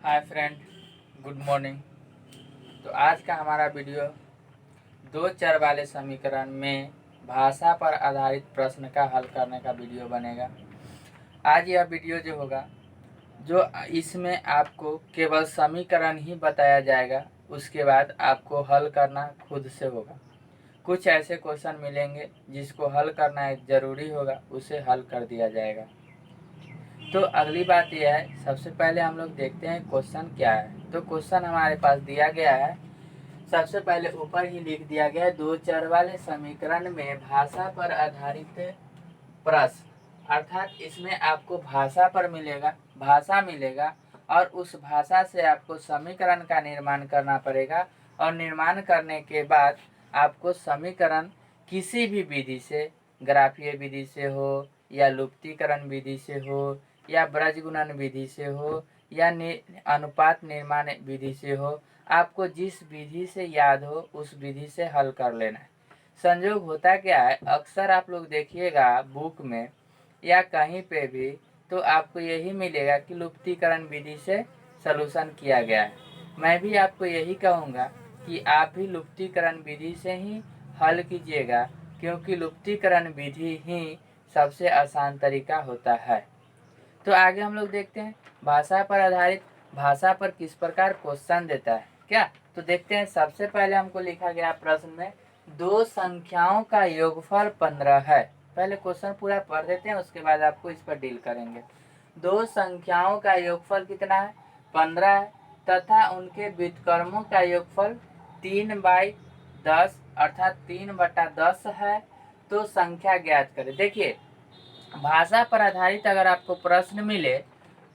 Hi friend, good morning. तो आज का हमारा वीडियो दो चर वाले समीकरण में भाषा पर आधारित प्रश्न का हल करने का वीडियो बनेगा। आज यह वीडियो जो होगा, जो इसमें आपको केवल समीकरण ही बताया जाएगा, उसके बाद आपको हल करना खुद से होगा। कुछ ऐसे क्वेश्चन मिलेंगे जिसको हल करना ज़रूरी होगा, उसे हल कर दिया जाएगा। तो अगली बात यह है, सबसे पहले हम लोग देखते हैं क्वेश्चन क्या है। तो क्वेश्चन हमारे पास दिया गया है, सबसे पहले ऊपर ही लिख दिया गया है, दो चर वाले समीकरण में भाषा पर आधारित प्रश्न। अर्थात इसमें आपको भाषा पर भाषा मिलेगा और उस भाषा से आपको समीकरण का निर्माण करना पड़ेगा। और निर्माण करने के बाद आपको समीकरण किसी भी विधि से, ग्राफीय विधि से हो या लुप्तीकरण विधि से हो या ब्रजगुणन विधि से हो या अनुपात निर्माण विधि से हो, आपको जिस विधि से याद हो उस विधि से हल कर लेना है। संयोग होता क्या है, अक्सर आप लोग देखिएगा बुक में या कहीं पे भी, तो आपको यही मिलेगा कि लुप्तीकरण विधि से सलूशन किया गया है। मैं भी आपको यही कहूँगा कि आप भी लुप्तीकरण विधि से ही हल कीजिएगा, क्योंकि लुप्तीकरण विधि ही सबसे आसान तरीका होता है। तो आगे हम लोग देखते हैं भाषा पर आधारित, भाषा पर किस प्रकार क्वेश्चन देता है क्या। तो देखते हैं, सबसे पहले हमको लिखा गया प्रश्न में दो संख्याओं का योगफल 15 है। पहले क्वेश्चन पूरा पढ़ देते हैं, उसके बाद आपको इस पर डील करेंगे। दो संख्याओं का योगफल कितना है? 15 है, तथा उनके व्युत्क्रमों का योगफल 3/10 अर्थात 3/10 है। तो संख्या ज्ञात करें। देखिए, भाषा पर आधारित अगर आपको प्रश्न मिले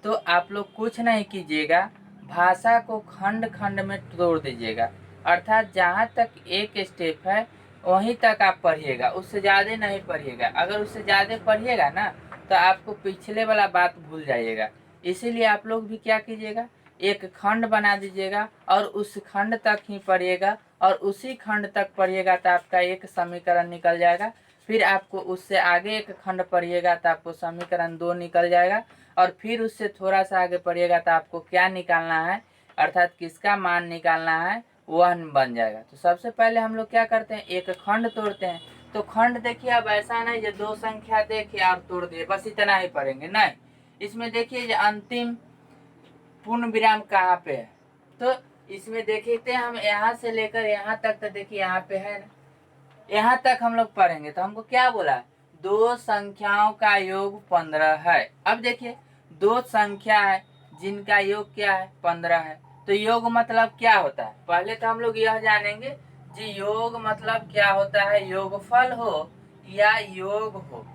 तो आप लोग कुछ नहीं कीजिएगा, भाषा को खंड खंड में तोड़ दीजिएगा। अर्थात जहाँ तक एक स्टेप है वहीं तक आप पढ़िएगा, उससे ज़्यादा नहीं पढ़िएगा। अगर उससे ज़्यादा पढ़िएगा ना तो आपको पिछले वाला बात भूल जाइएगा। इसीलिए आप लोग भी क्या कीजिएगा, एक खंड बना दीजिएगा और उस खंड तक ही पढ़िएगा, और उसी खंड तक पढ़िएगा तो आपका एक समीकरण निकल जाएगा। फिर आपको उससे आगे एक खंड पढ़िएगा तो आपको समीकरण 2 निकल जाएगा, और फिर उससे थोड़ा सा आगे पढ़िएगा तो आपको क्या निकालना है, अर्थात किसका मान निकालना है, वह बन जाएगा। तो सबसे पहले हम लोग क्या करते हैं, एक खंड तोड़ते हैं। तो खंड देखिए, अब ऐसा नहीं जो दो संख्या देखिए और तोड़ दिए, बस इतना ही पढ़ेंगे, नहीं। इसमें देखिए जो अंतिम पूर्ण विराम कहाँ पे है, तो इसमें देखते हैं हम यहाँ से लेकर यहाँ तक, तो देखिए यहाँ पे है ना, यहाँ तक हम लोग पढ़ेंगे। तो हमको क्या बोला, दो संख्याओं का योग 15 है। अब देखिए, दो संख्या है जिनका योग क्या है, 15 है। तो योग मतलब क्या होता है, पहले तो हम लोग यह जानेंगे जी, योग मतलब क्या होता है। योगफल हो या योग हो,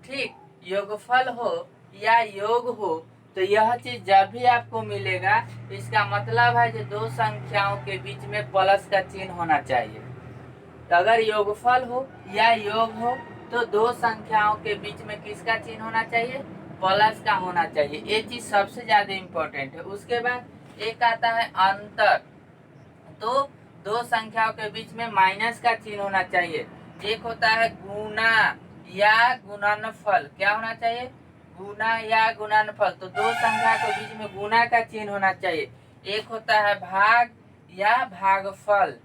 ठीक, योगफल हो या योग हो, तो यह चीज जब भी आपको मिलेगा, इसका मतलब है कि दो संख्याओं के बीच में प्लस का चिन्ह होना चाहिए। तो अगर योगफल हो या योग हो तो दो संख्याओं के बीच में किसका चिन्ह होना चाहिए, प्लस का होना चाहिए। ये चीज सबसे ज्यादा इम्पोर्टेंट है। उसके बाद एक आता है अंतर, तो दो संख्याओं के बीच में माइनस का चिन्ह होना चाहिए। एक होता है गुना या गुणनफल, क्या होना चाहिए, गुना या गुणनफल। तो दो संख्या के बीच में गुना का चिन्ह होना चाहिए। एक होता है भाग या भागफल,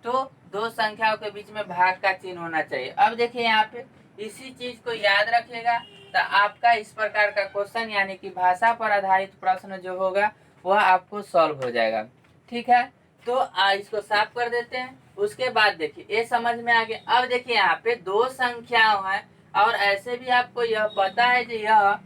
तो दो संख्याओं के बीच में भाग का चिन्ह होना चाहिए। अब देखिए यहाँ पे इसी चीज को याद रखिएगा, तो आपका इस प्रकार का क्वेश्चन यानी कि भाषा पर आधारित प्रश्न जो होगा वह आपको सॉल्व हो जाएगा। ठीक है, तो इसको साफ कर देते हैं। उसके बाद देखिए, ये समझ में आ गया। अब देखिए यहाँ पे दो संख्याएं हैं, और ऐसे भी आपको यह पता है कि यह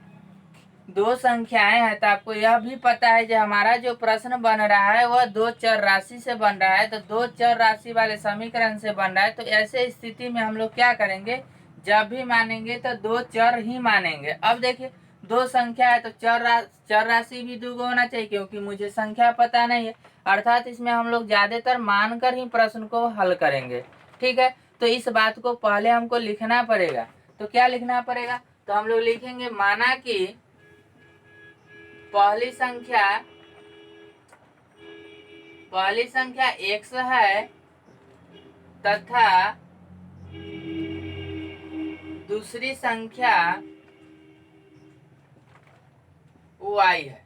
दो संख्याएं हैं, तो आपको यह भी पता है कि हमारा जो प्रश्न बन रहा है वह दो चर राशि से बन रहा है, तो दो चर राशि वाले समीकरण से बन रहा है। तो ऐसे स्थिति में हम लोग क्या करेंगे, जब भी मानेंगे तो दो चर ही मानेंगे। अब देखिए, दो संख्या है तो चर राशि भी दो होना चाहिए, क्योंकि मुझे संख्या पता नहीं है। अर्थात इसमें हम लोग ज्यादातर मानकर ही प्रश्न को हल करेंगे। ठीक है, तो इस बात को पहले हमको लिखना पड़ेगा। तो क्या लिखना पड़ेगा, तो हम लोग लिखेंगे, माना कि पहली संख्या x है तथा दूसरी संख्या y है।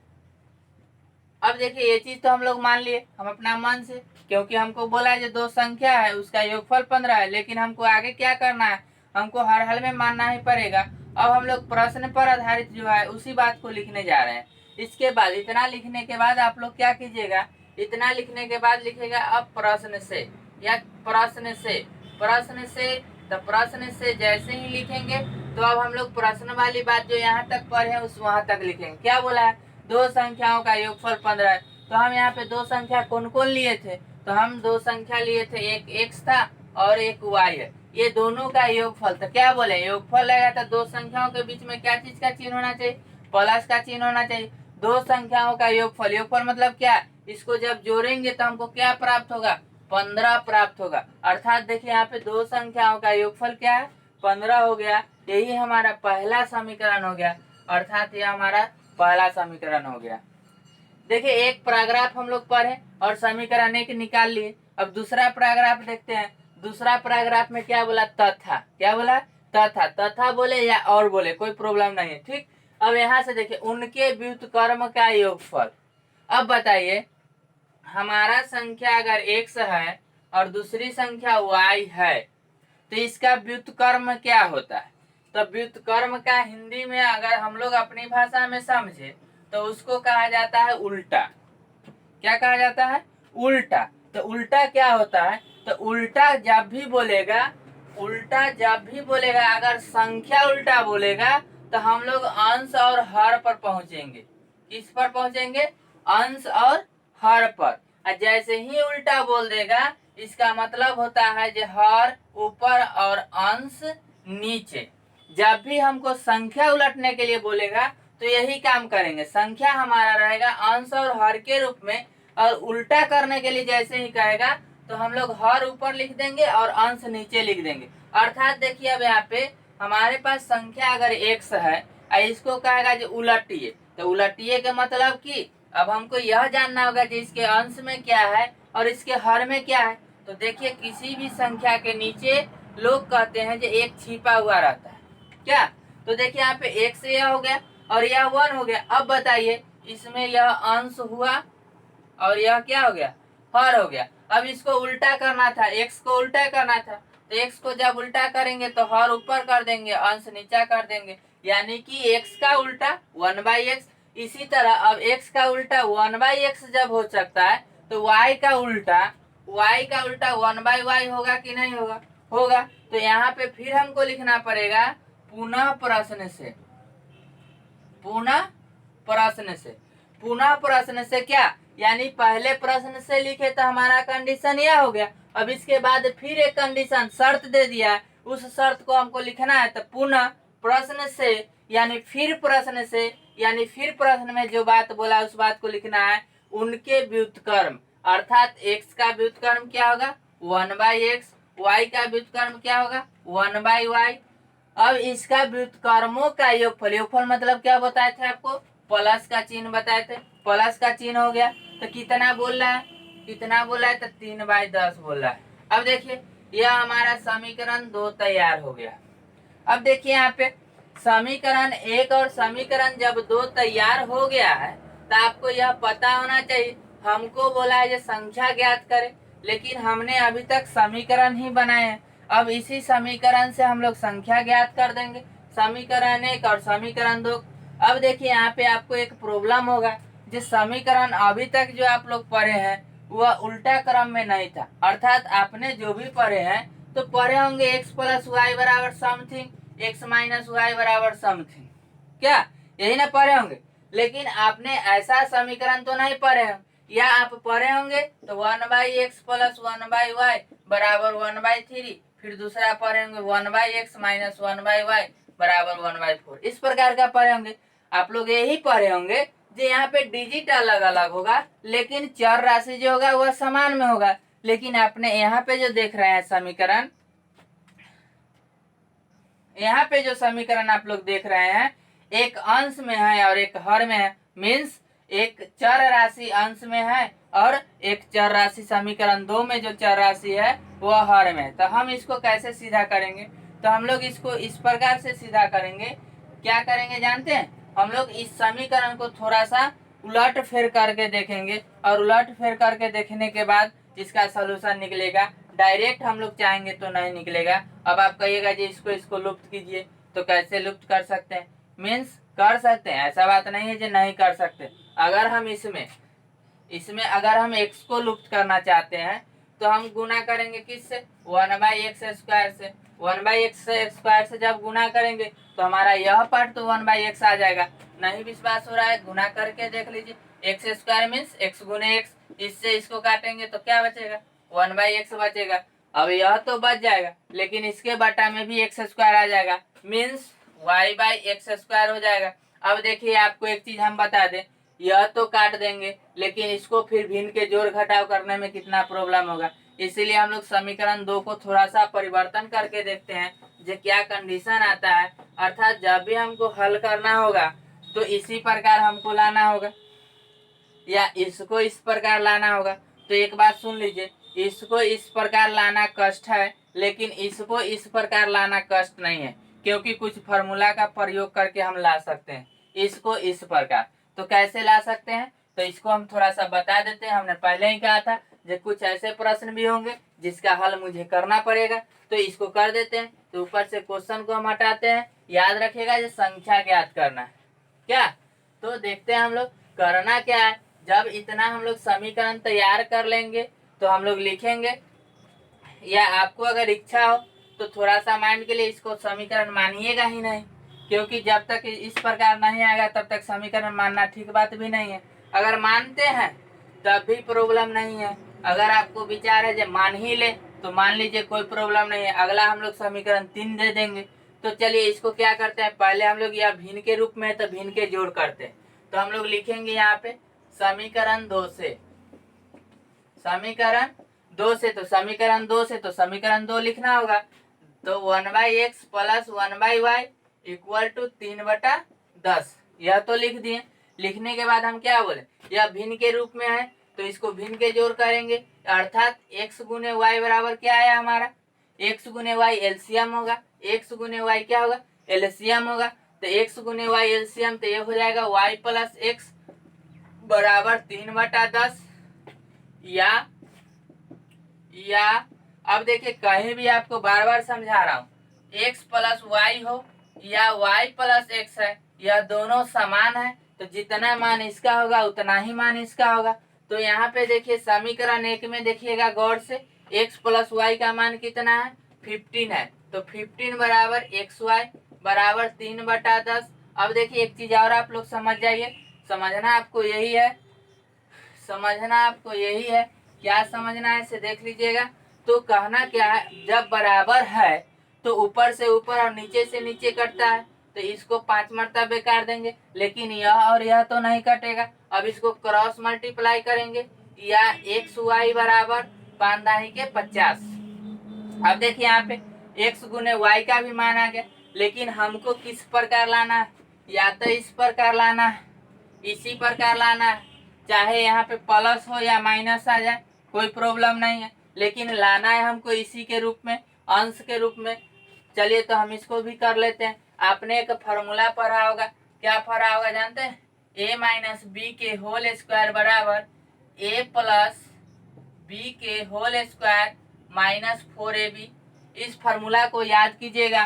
अब देखिए ये चीज तो हम लोग मान लिए हम अपना मन से, क्योंकि हमको बोला है जो दो संख्या है उसका योगफल 15 है, लेकिन हमको आगे क्या करना है, हमको हर हाल में मानना ही पड़ेगा। अब हम लोग प्रश्न पर आधारित जो है उसी बात को लिखने जा रहे हैं। इसके बाद इतना लिखने के बाद आप लोग क्या कीजिएगा, इतना लिखने के बाद लिखेगा अब प्रश्न से, या प्रश्न से तो प्रश्न से जैसे ही लिखेंगे तो अब हम लोग प्रश्न वाली बात जो यहाँ तक पढ़े उस वहां तक लिखेंगे। क्या बोला है, दो संख्याओं का योगफल 15 है। तो हम यहाँ पे दो संख्या कौन कौन लिए थे, तो हम दो संख्या लिए थे, एक x था और एक y है। ये दोनों का योगफल, तो क्या बोले योगफल लगेगा तो दो संख्याओं के बीच में क्या चीज का चिन्ह होना चाहिए, प्लस का चिन्ह होना चाहिए। दो संख्याओं का योगफल, योगफल मतलब क्या, इसको जब जोड़ेंगे तो हमको क्या प्राप्त होगा, 15 प्राप्त होगा। अर्थात देखिए यहाँ पे दो संख्याओं का योगफल क्या है, 15 हो गया। यही हमारा पहला समीकरण हो गया, अर्थात यह हमारा पहला समीकरण हो गया। देखिए एक पैराग्राफ हम लोग पढ़े और समीकरण एक निकाल लिए। अब दूसरा पैराग्राफ देखते हैं। दूसरा पैराग्राफ में क्या बोला, तथा, क्या बोला, तथा बोले या और बोले कोई प्रॉब्लम नहीं है, ठीक। अब यहाँ से देखिए उनके व्युत्क्रम का योगफल। अब बताइए हमारा संख्या अगर x है और दूसरी संख्या y है तो इसका व्युत्क्रम क्या होता है। तो व्युत्क्रम का हिंदी में अगर हम लोग अपनी भाषा में समझे तो उसको कहा जाता है उल्टा। क्या कहा जाता है, उल्टा। तो उल्टा क्या होता है, तो उल्टा जब भी बोलेगा, अगर संख्या उल्टा बोलेगा तो हम लोग अंश और हर पर पहुंचेंगे। किस पर पहुंचेंगे, अंश और हर पर। और जैसे ही उल्टा बोल देगा इसका मतलब होता है जो हर ऊपर और अंश नीचे। जब भी हमको संख्या उलटने के लिए बोलेगा तो यही काम करेंगे, संख्या हमारा रहेगा अंश और हर के रूप में, और उल्टा करने के लिए जैसे ही कहेगा तो हम लोग हर ऊपर लिख देंगे और अंश नीचे लिख देंगे। अर्थात देखिए अब यहाँ पे हमारे पास संख्या अगर x है और इसको कहेगा जो उलटिए, तो उलटिए का मतलब कि अब हमको यह जानना होगा कि इसके अंश में क्या है और इसके हर में क्या है। तो देखिए किसी भी संख्या के नीचे लोग कहते हैं जो एक छिपा हुआ रहता है, क्या। तो देखिए यहाँ पे x यह हो गया और यह 1 हो गया। अब बताइए इसमें यह अंश हुआ और यह क्या हो गया, हर हो गया। अब इसको उल्टा करना था, x को उल्टा करना था, तो x को जब उल्टा करेंगे तो हर ऊपर कर देंगे, अंश नीचा कर देंगे, यानी कि x का उल्टा 1/x। इसी तरह अब x का उल्टा 1/x जब हो सकता है तो y का उल्टा 1/y होगा कि नहीं होगा, होगा। तो यहाँ पे फिर हमको लिखना पड़ेगा पुनः प्रश्न से क्या, यानी पहले प्रश्न से लिखे तो हमारा कंडीशन यह हो गया। अब इसके बाद फिर एक कंडीशन शर्त दे दिया है, उस शर्त को हमको लिखना है। तो पुनः प्रश्न से यानी फिर प्रश्न से, यानी फिर प्रश्न में जो बात बोला उस बात को लिखना है। उनके व्युत्क्रम, अर्थात x का व्युत्क्रम क्या होगा 1/x, y का व्युत्क्रम क्या होगा 1/y। अब इसका व्युत्क्रमों का योगफल, योगफल मतलब क्या बताए थे आपको, प्लस का चिन्ह बताए थे, प्लस का चिन्ह हो गया। तो कितना बोल रहा है, कितना बोला है, तो 3/10 बोल रहा है। अब देखिए यह हमारा समीकरण 2 तैयार हो गया। अब देखिए यहाँ पे समीकरण 1 और समीकरण जब 2 तैयार हो गया है तो आपको यह पता होना चाहिए, हमको बोला है जो संख्या ज्ञात करे, लेकिन हमने अभी तक समीकरण ही बनाए हैं। अब इसी समीकरण से हम लोग संख्या ज्ञात कर देंगे, समीकरण 1 और समीकरण 2। अब देखिए यहाँ पे आपको एक प्रॉब्लम होगा, जो समीकरण अभी तक जो आप लोग पढ़े हैं वह उल्टा क्रम में नहीं था। अर्थात आपने जो भी पढ़े हैं तो पढ़े होंगे x + y बराबर समथिंग, x - y बराबर समथिंग, क्या यही ना पढ़े होंगे। लेकिन आपने ऐसा समीकरण तो नहीं पढ़े हैं, या आप पढ़े होंगे तो 1/x + 1/y बराबर 1/3, फिर दूसरा पढ़े होंगे 1/x - 1/y बराबर 1/4। इस प्रकार का पढ़े होंगे आप लोग, यही पढ़े होंगे जो यहाँ पे डिजिट अलग अलग होगा लेकिन चर राशि जो होगा वह समान में होगा। लेकिन आपने यहाँ पे जो देख रहे हैं समीकरण, यहाँ पे जो समीकरण आप लोग देख रहे हैं एक अंश में है और एक हर में है, मीन्स एक चर राशि अंश में है और एक चर राशि समीकरण 2 में जो चर राशि है वह हर में है। तो हम इसको कैसे सीधा करेंगे, तो हम लोग इसको इस प्रकार से सीधा करेंगे। क्या करेंगे जानते हैं, हम लोग इस समीकरण को थोड़ा सा उलट फेर करके देखेंगे और उलट फेर करके देखने के बाद इसका सोल्यूशन निकलेगा। डायरेक्ट हम लोग चाहेंगे तो नहीं निकलेगा। अब आप कहिएगा जी इसको लुप्त कीजिए, तो कैसे लुप्त कर सकते हैं? मीन्स कर सकते हैं, ऐसा बात नहीं है जो नहीं कर सकते। अगर हम इसमें अगर हम x को लुप्त करना चाहते हैं तो हम गुना करेंगे किससे? 1/x² से। 1/x² से जब गुना करेंगे तो हमारा यह पार्ट तो 1/x आ जाएगा। नहीं विश्वास हो रहा है, गुना करके देख लीजिए। x² मीन्स x गुने x, इससे इसको काटेंगे तो क्या बचेगा? 1/x बचेगा। अब यह तो बच जाएगा, लेकिन इसके बटा में भी x² आ जाएगा, मीन्स y/x² हो जाएगा। अब देखिए आपको एक चीज हम बता दें, यह तो काट देंगे, लेकिन इसको फिर भिन्न के जोड़ घटाव करने में कितना प्रॉब्लम होगा। इसीलिए हम लोग समीकरण 2 को थोड़ा सा परिवर्तन करके देखते हैं जो क्या कंडीशन आता है। अर्थात जब भी हमको हल करना होगा तो इसी प्रकार हमको लाना होगा या इसको इस प्रकार लाना होगा। तो एक बात सुन लीजिए, इसको इस प्रकार लाना कष्ट है, लेकिन इसको इस प्रकार लाना कष्ट नहीं है, क्योंकि कुछ फॉर्मूला का प्रयोग करके हम ला सकते हैं इसको इस प्रकार। तो कैसे ला सकते हैं, तो इसको हम थोड़ा सा बता देते हैं। हमने पहले ही कहा था जो कुछ ऐसे प्रश्न भी होंगे जिसका हल मुझे करना पड़ेगा, तो इसको कर देते हैं। तो ऊपर से क्वेश्चन को हम हटाते हैं। याद रखिएगा जो संख्या ज्ञात करना है क्या। तो देखते हैं हम लोग करना क्या है। जब इतना हम लोग समीकरण तैयार कर लेंगे तो हम लोग लिखेंगे, या आपको अगर इच्छा हो तो थोड़ा सा माइंड के लिए इसको समीकरण मानिएगा ही नहीं, क्योंकि जब तक इस प्रकार नहीं आएगा तब तक समीकरण मानना ठीक बात भी नहीं है। अगर मानते हैं तब भी प्रॉब्लम नहीं है। अगर आपको विचार है जो मान ही ले तो मान लीजिए, कोई प्रॉब्लम नहीं है। अगला हम लोग समीकरण 3 दे देंगे। तो चलिए इसको क्या करते हैं, पहले हम लोग यह भिन्न के रूप में है तो भिन्न के जोड़ करते हैं। तो हम लोग लिखेंगे यहाँ पे समीकरण 2 से, समीकरण 2 से, तो समीकरण 2 से तो समीकरण 2 लिखना होगा। तो 1/x plus 1/y equal to 3/10, यह तो लिख दिए। लिखने के बाद हम क्या बोले, यह भिन्न के रूप में है तो इसको भिन्न के जोड़ करेंगे, अर्थात x गुने y बराबर क्या आया हमारा, x गुने y एलसीएम होगा। x गुने y क्या होगा, एलसीएम होगा। तो x गुने y एलसीएम, तो ये हो जाएगा y प्लस x बराबर 3/10। या अब देखिए कहीं भी आपको बार बार समझा रहा हूँ, x प्लस वाई हो या y प्लस x है, यह दोनों समान है। तो जितना मान इसका होगा उतना ही मान इसका होगा। तो यहाँ पे देखिए समीकरण 1 में देखिएगा गौर से, x प्लस वाई का मान कितना है, 15 है। तो 15 बराबर xy बराबर 3/10। अब देखिए एक चीज और आप लोग समझ जाइए, समझना आपको यही है, समझना आपको यही है। क्या समझना है इसे देख लीजिएगा। तो कहना क्या है, जब बराबर है तो ऊपर से ऊपर और नीचे से नीचे कटता है, तो इसको 5 मरतबे काट देंगे, लेकिन यह और यह तो नहीं कटेगा। अब इसको क्रॉस मल्टीप्लाई करेंगे, या एक्स वाई बराबर 5 के 50। अब देखिए यहाँ पे x गुने वाई का भी मान आ गया, लेकिन हमको किस प्रकार लाना है, या तो इस प्रकार लाना है, इसी प्रकार लाना है। चाहे यहाँ पे प्लस हो या माइनस आ जाए कोई प्रॉब्लम नहीं है, लेकिन लाना है हमको इसी के रूप में, अंश के रूप में। चलिए तो हम इसको भी कर लेते हैं। आपने एक फार्मूला पढ़ा होगा, क्या पढ़ा होगा जानते हैं, a माइनस बी के होल स्क्वायर बराबर a प्लस बी के होल स्क्वायर माइनस 4ab। इस फार्मूला को याद कीजिएगा।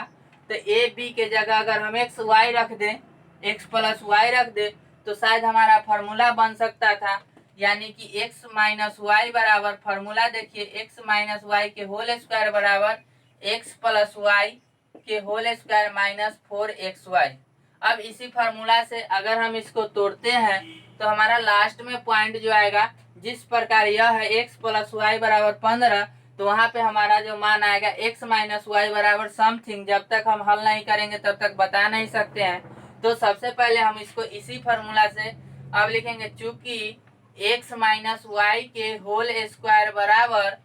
तो ए बी के जगह अगर हम एक्स वाई रख दें, एक्स प्लस वाई रख दें, तो शायद हमारा फार्मूला बन सकता था, यानी कि x माइनस वाई बराबर, फार्मूला देखिए x माइनस वाई के होल स्क्वायर बराबर x प्लस वाई के होल स्क्वायर माइनस 4xy। अब इसी फार्मूला से अगर हम इसको तोड़ते हैं तो हमारा लास्ट में पॉइंट जो आएगा, जिस प्रकार यह है x प्लस वाई बराबर 15, तो वहां पे हमारा जो मान आएगा x माइनस वाई बराबर समथिंग। जब तक हम हल नहीं करेंगे तब तक बता नहीं सकते हैं। तो सबसे पहले हम इसको इसी फार्मूला से अब लिखेंगे, चूंकि x माइनस वाई के होल स्क्वायर बराबर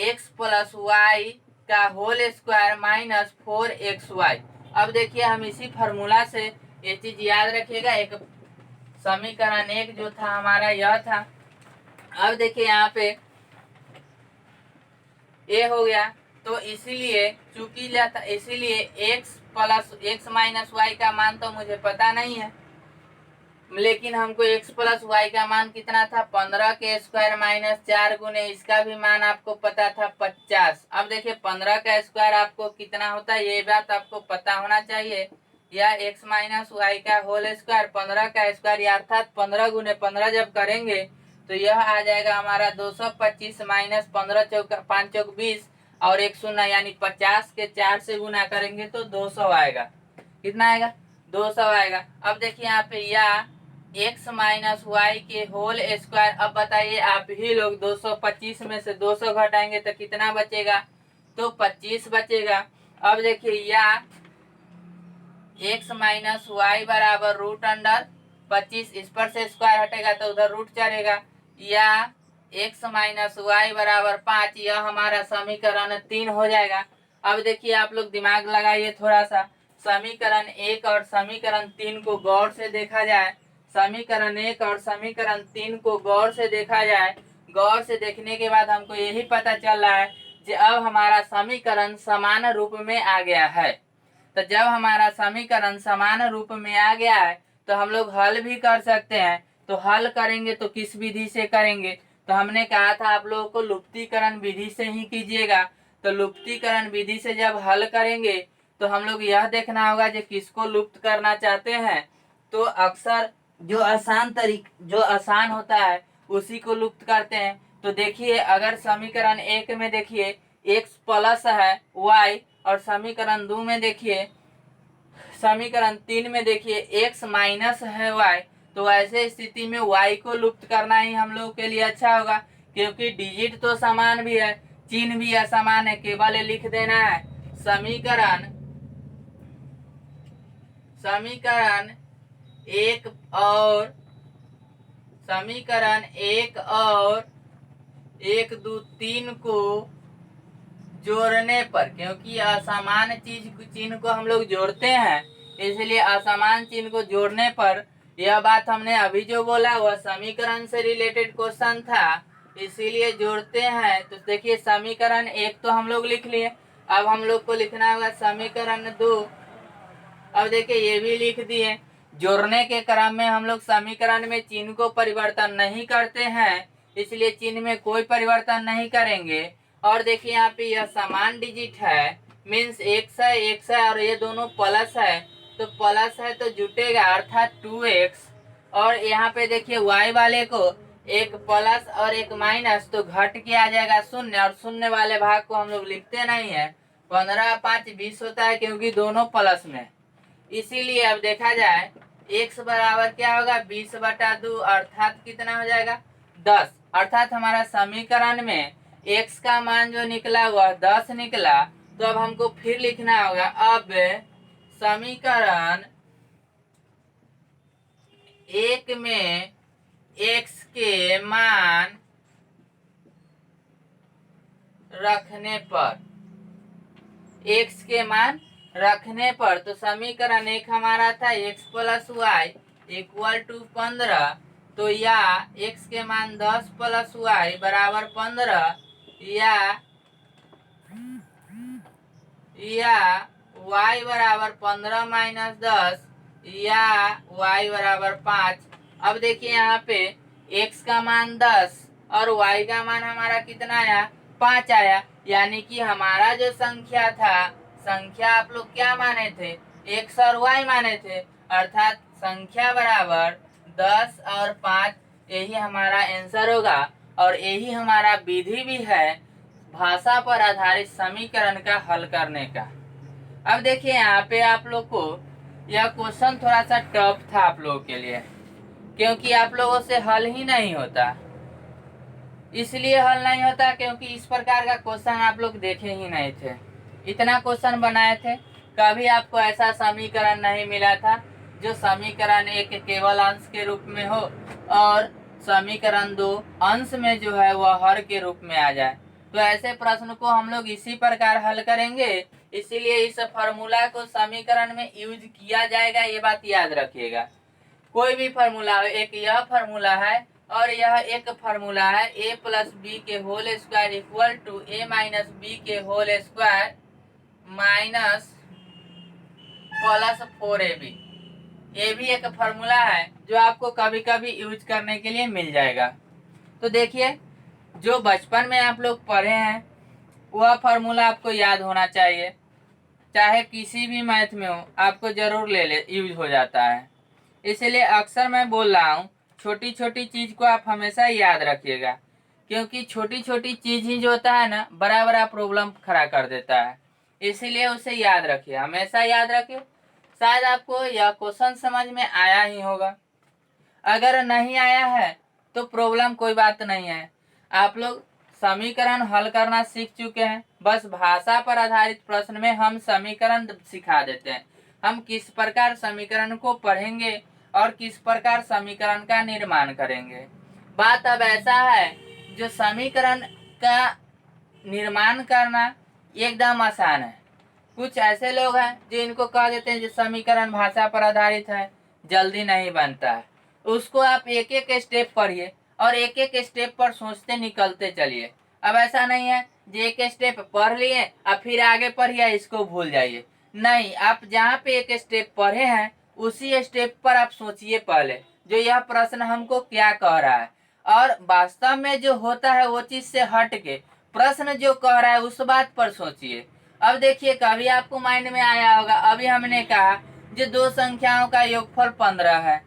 x प्लस वाई का होल स्क्वायर माइनस 4xy। अब देखिए हम इसी फार्मूला से ये चीज याद रखिएगा, एक समीकरण 1 जो था हमारा यह था। अब देखिए यहाँ पे ए हो गया, तो इसीलिए चूंकि इसीलिए x plus x minus Y का मान तो मुझे पता नहीं है, लेकिन हमको x प्लस वाई का मान कितना था 15 के स्क्वायर माइनस 4 गुने इसका भी मान आपको पता था 50। अब देखिए 15 का स्क्वायर आपको कितना होता है ये बात आपको पता होना चाहिए। या x माइनस वाई का होल स्क्वायर 15 का स्क्वायर अर्थात 15 गुने 15 जब करेंगे तो यह आ जाएगा हमारा 225 माइनस 15 चौका 5 चौक 20 और एक शून्य यानी 50 के 4 से गुना करेंगे तो 200 आएगा। कितना आएगा 200 आएगा। अब देखिए यहाँ पे या x माइनस वाई के होल स्क्वायर। अब बताइए आप ही लोग 225 में से 200 घटाएंगे तो कितना बचेगा तो 25 बचेगा। अब देखिए या x माइनस वाई बराबर रूट अंडर 25 इस पर से स्क्वायर हटेगा तो उधर रूट चलेगा। या x माइनस वाई बराबर 5 यह हमारा समीकरण 3 हो जाएगा। अब देखिए आप लोग दिमाग लगाइए थोड़ा सा। समीकरण 1 और समीकरण 3 को गौर से देखा जाए। समीकरण 1 और समीकरण 3 को गौर से देखा जाए। गौर से देखने के बाद हमको यही पता चल रहा है कि अब हमारा समीकरण समान रूप में आ गया है। तो जब हमारा समीकरण समान रूप में आ गया है तो हम लोग हल भी कर सकते हैं। तो हल करेंगे तो किस विधि से करेंगे तो हमने कहा था आप लोगों को लुप्तीकरण विधि से ही कीजिएगा। तो लुप्तीकरण विधि से जब हल करेंगे तो हम लोग यह देखना होगा जो किसको लुप्त करना चाहते हैं। तो अक्सर जो आसान होता है उसी को लुप्त करते हैं। तो देखिए अगर समीकरण 1 में देखिए x प्लस है y और समीकरण 2 में देखिए समीकरण 3 में देखिए x माइनस है y। तो ऐसे स्थिति में y को लुप्त करना ही हम लोग के लिए अच्छा होगा क्योंकि डिजिट तो समान भी है चिन्ह भी असमान है। केवल लिख देना है समीकरण एक और समीकरण 1 और 1 2 3 को जोड़ने पर, क्योंकि असमान चिन्ह को हम लोग जोड़ते हैं इसलिए असमान चिन्ह को जोड़ने पर यह बात हमने अभी जो बोला वह समीकरण से रिलेटेड क्वेश्चन था इसीलिए जोड़ते हैं। तो देखिए समीकरण 1 तो हम लोग लिख लिए। अब हम लोग को लिखना होगा समीकरण 2। अब देखिए ये भी लिख दिए। जोड़ने के क्रम में हम लोग समीकरण में चिन्ह को परिवर्तन नहीं करते हैं इसलिए चिन्ह में कोई परिवर्तन नहीं करेंगे। और देखिए यहाँ पे यह समान डिजिट है मीन्स x है और ये दोनों प्लस है तो प्लस है तो जुटेगा अर्थात 2x। और यहाँ पे देखिए y वाले को एक प्लस और एक माइनस तो घट के आ जाएगा शून्य और शून्य वाले भाग को हम लोग लिखते नहीं है। 15 5 20 होता है क्योंकि दोनों प्लस में। इसीलिए अब देखा जाए x बराबर क्या होगा 20/2 अर्थात कितना हो जाएगा 10। अर्थात हमारा समीकरण में x का मान जो निकला वह 10 निकला। तो अब हमको फिर लिखना होगा अब समीकरण 1 में x के मान रखने पर तो समीकरण 1 हमारा था x plus Y equal to 15। तो या x के मान 10 प्लस वाई बराबर 15 या y बराबर 15 माइनस 10 या y बराबर 5। अब देखिए यहाँ पे x का मान 10 और y का मान हमारा कितना आया 5 आया। यानी कि हमारा जो संख्या आप लोग क्या माने थे x और y माने थे अर्थात संख्या बराबर 10 और 5। यही हमारा आंसर होगा और यही हमारा विधि भी है भाषा पर आधारित समीकरण का हल करने का। अब देखिए यहाँ पे आप लोग को यह क्वेश्चन थोड़ा सा टफ था आप लोगों के लिए क्योंकि आप लोगों से हल ही नहीं होता। इसलिए हल नहीं होता क्योंकि इस प्रकार का क्वेश्चन आप लोग देखे ही नहीं थे। इतना क्वेश्चन बनाए थे कभी आपको ऐसा समीकरण नहीं मिला था जो समीकरण 1 केवल अंश के रूप में हो और समीकरण 2 अंश में जो है वह हर के रूप में आ जाए। तो ऐसे प्रश्न को हम लोग इसी प्रकार हल करेंगे। इसीलिए इस फार्मूला को समीकरण में यूज किया जाएगा ये बात याद रखिएगा। कोई भी फार्मूला हो एक यह फार्मूला है और यह एक फार्मूला है a प्लस बी के whole square equal to a minus B के whole square minus plus 4ab। ये भी एक फॉर्मूला है जो आपको कभी कभी यूज करने के लिए मिल जाएगा। तो देखिए, जो बचपन में आप लोग पढ़े हैं वह फॉर्मूला आपको याद होना चाहिए, चाहे किसी भी मैथ में हो आपको जरूर ले यूज हो जाता है। इसलिए अक्सर मैं बोल रहा हूँ, छोटी छोटी चीज को आप हमेशा याद रखिएगा, क्योंकि छोटी छोटी चीज ही जो होता है ना बड़ा बड़ा प्रॉब्लम खड़ा कर देता है। इसीलिए उसे याद रखिए, हमेशा याद रखिए। शायद आपको यह क्वेश्चन समझ में आया ही होगा। अगर नहीं आया है तो प्रॉब्लम कोई बात नहीं है, आप लोग समीकरण हल करना सीख चुके हैं। बस भाषा पर आधारित प्रश्न में हम समीकरण सिखा देते हैं। हम किस प्रकार समीकरण को पढ़ेंगे और किस प्रकार समीकरण का निर्माण करेंगे। बात अब ऐसा है, जो समीकरण का निर्माण करना एकदम आसान है। कुछ ऐसे लोग हैं जो इनको कह देते हैं जो समीकरण भाषा पर आधारित है, जल्दी नहीं बनता है। उसको आप एक एक स्टेप पढ़िए और एक एक स्टेप पर सोचते निकलते चलिए। अब ऐसा नहीं है जो एक स्टेप पढ़ लिए अब फिर आगे पढ़िए इसको भूल जाइए। नहीं, आप जहाँ पे एक स्टेप पढ़े हैं उसी स्टेप पर आप सोचिए पहले, जो यह प्रश्न हमको क्या कह रहा है, और वास्तव में जो होता है वो चीज से हट के प्रश्न जो कह रहा है उस बात पर सोचिए। अब देखिए, कभी आपको माइंड में आया होगा, अभी हमने कहा जो दो संख्याओं का योगफल 15 है,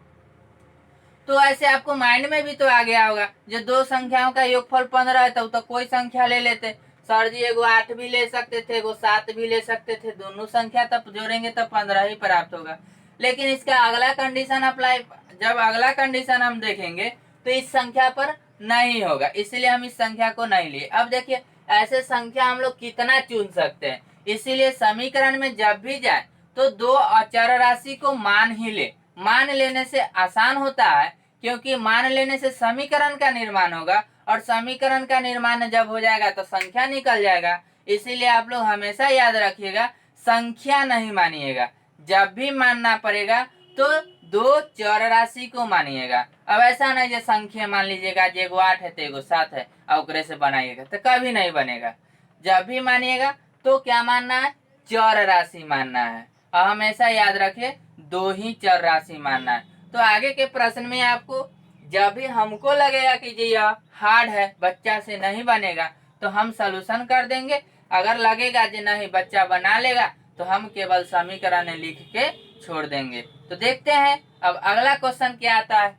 तो ऐसे आपको माइंड में भी तो आ गया होगा जो दो संख्याओं का योगफल 15 है तो कोई संख्या ले लेते। सर जी एगो 8 भी ले सकते थे, एगो 7 भी ले सकते थे, दोनों संख्या तब जोड़ेंगे तब 15 ही प्राप्त होगा। लेकिन इसका अगला कंडीशन अप्लाई, जब अगला कंडीशन हम देखेंगे तो इस संख्या पर नहीं होगा, इसलिए हम इस संख्या को नहीं लिए। अब देखिए, ऐसे संख्या हम लोग कितना चुन सकते हैं। इसीलिए समीकरण में जब भी जाए तो दो अचर राशि को मान ही ले। मान लेने से आसान होता है, क्योंकि मान लेने से समीकरण का निर्माण होगा और समीकरण का निर्माण जब हो जाएगा तो संख्या निकल जाएगा। इसीलिए आप लोग हमेशा याद रखिएगा, संख्या नहीं मानिएगा। जब भी मानना पड़ेगा तो दो चर राशि को मानिएगा। अब ऐसा नहीं जो संख्या मान लीजिएगा, जो एगो 8 है तो एगो 7 है और ओकरे से बनाइएगा, तो कभी नहीं बनेगा। जब भी मानिएगा तो क्या मानना है, चर राशि मानना है। और हमेशा याद रखिए, दो ही चर राशि मानना है। तो आगे के प्रश्न में आपको जब भी हमको लगेगा कि जी यह हार्ड है, बच्चा से नहीं बनेगा, तो हम सलूशन कर देंगे। अगर लगेगा जी नहीं बच्चा बना लेगा तो हम केवल समीकरण लिख के छोड़ देंगे। तो देखते हैं अब अगला क्वेश्चन क्या आता है।